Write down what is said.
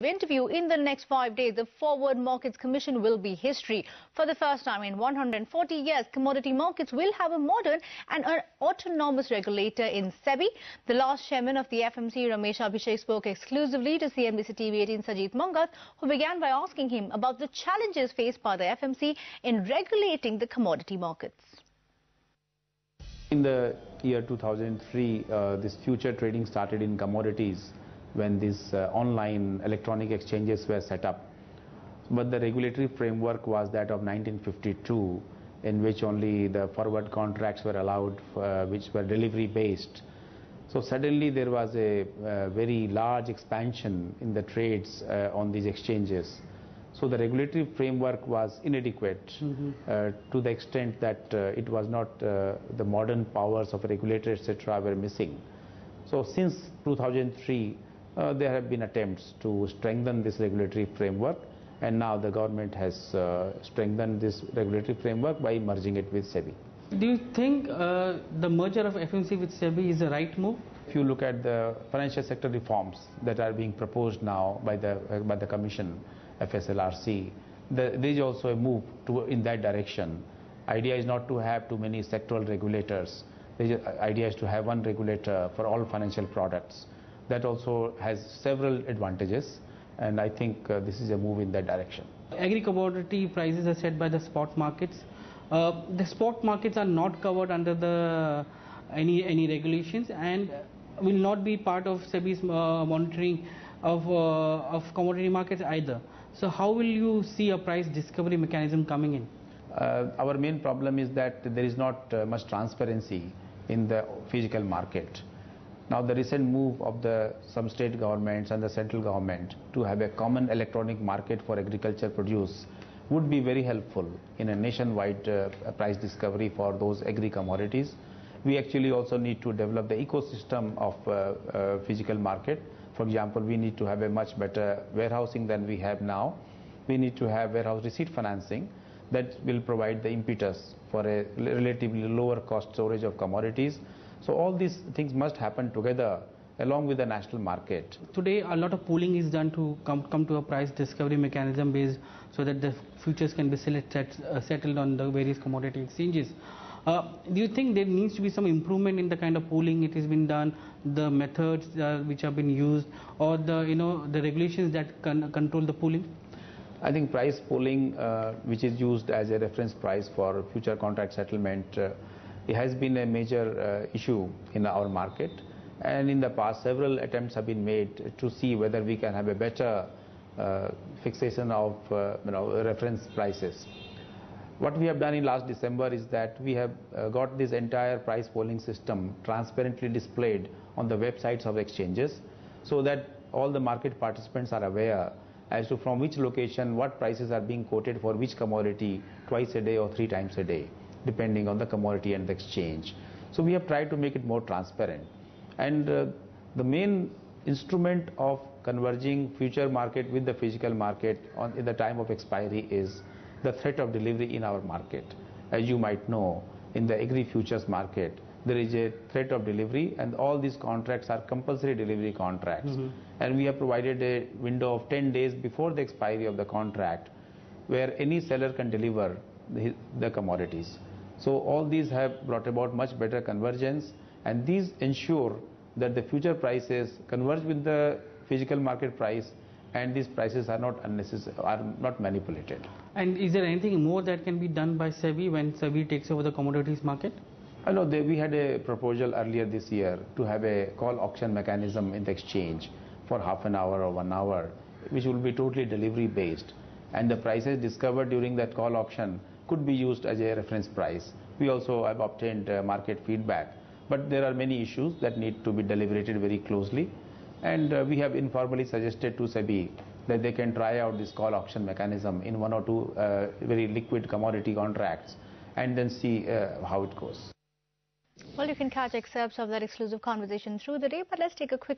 Interview in the next 5 days, the Forward Markets Commission will be history. For the first time in 140 years, commodity markets will have a modern and an autonomous regulator in Sebi. The last chairman of the FMC, Ramesh Abhishek, spoke exclusively to CNBC TV 18 Sajeet Manghat, who began by asking him about the challenges faced by the FMC in regulating the commodity markets. In the year 2003, this future trading started in commodities when these online electronic exchanges were set up. But the regulatory framework was that of 1952, in which only the forward contracts were allowed, which were delivery based. So suddenly there was a very large expansion in the trades on these exchanges. So the regulatory framework was inadequate to the extent that it was not the modern powers of a regulator, etc., were missing. So since 2003, there have been attempts to strengthen this regulatory framework, and now the government has strengthened this regulatory framework by merging it with Sebi. Do you think the merger of FMC with Sebi is the right move? If you look at the financial sector reforms that are being proposed now by the Commission, FSLRC, there is also a move in that direction. Idea is not to have too many sectoral regulators. The idea is to have one regulator for all financial products. That also has several advantages, and I think this is a move in that direction. Agri-commodity prices are set by the spot markets. The spot markets are not covered under any regulations and will not be part of SEBI's monitoring of commodity markets either. So how will you see a price discovery mechanism coming in? Our main problem is that there is not much transparency in the physical market. Now the recent move of some state governments and the central government to have a common electronic market for agriculture produce would be very helpful in a nationwide price discovery for those agri-commodities. We actually also need to develop the ecosystem of physical market. For example, we need to have a much better warehousing than we have now. We need to have warehouse receipt financing that will provide the impetus for a relatively lower cost storage of commodities. So all these things must happen together along with the national market. Today a lot of pooling is done to come to a price discovery mechanism based so that the futures can be settled on the various commodity exchanges. Do you think there needs to be some improvement in the kind of pooling it has been done, the methods which have been used, or the regulations that control the pooling? I think price pooling, which is used as a reference price for future contract settlement, it has been a major issue in our market, and in the past several attempts have been made to see whether we can have a better fixation of reference prices. What we have done in last December is that we have got this entire price polling system transparently displayed on the websites of exchanges, so that all the market participants are aware as to from which location what prices are being quoted for which commodity twice a day or 3 times a day, depending on the commodity and the exchange. So we have tried to make it more transparent. And the main instrument of converging future market with the physical market in the time of expiry is the threat of delivery in our market. As you might know, in the agri-futures market, there is a threat of delivery, and all these contracts are compulsory delivery contracts. And we have provided a window of 10 days before the expiry of the contract where any seller can deliver the commodities. So all these have brought about much better convergence, and these ensure that the future prices converge with the physical market price, and these prices are not unnecessary, are not manipulated. And is there anything more that can be done by Sebi when Sebi takes over the commodities market? I know we had a proposal earlier this year to have a call auction mechanism in the exchange for half an hour or 1 hour, which will be totally delivery based, and the prices discovered during that call auction could be used as a reference price. We also have obtained market feedback, but there are many issues that need to be deliberated very closely, and we have informally suggested to Sebi that they can try out this call auction mechanism in 1 or 2 very liquid commodity contracts and then see how it goes. Well, you can catch excerpts of that exclusive conversation through the day, but let's take a quick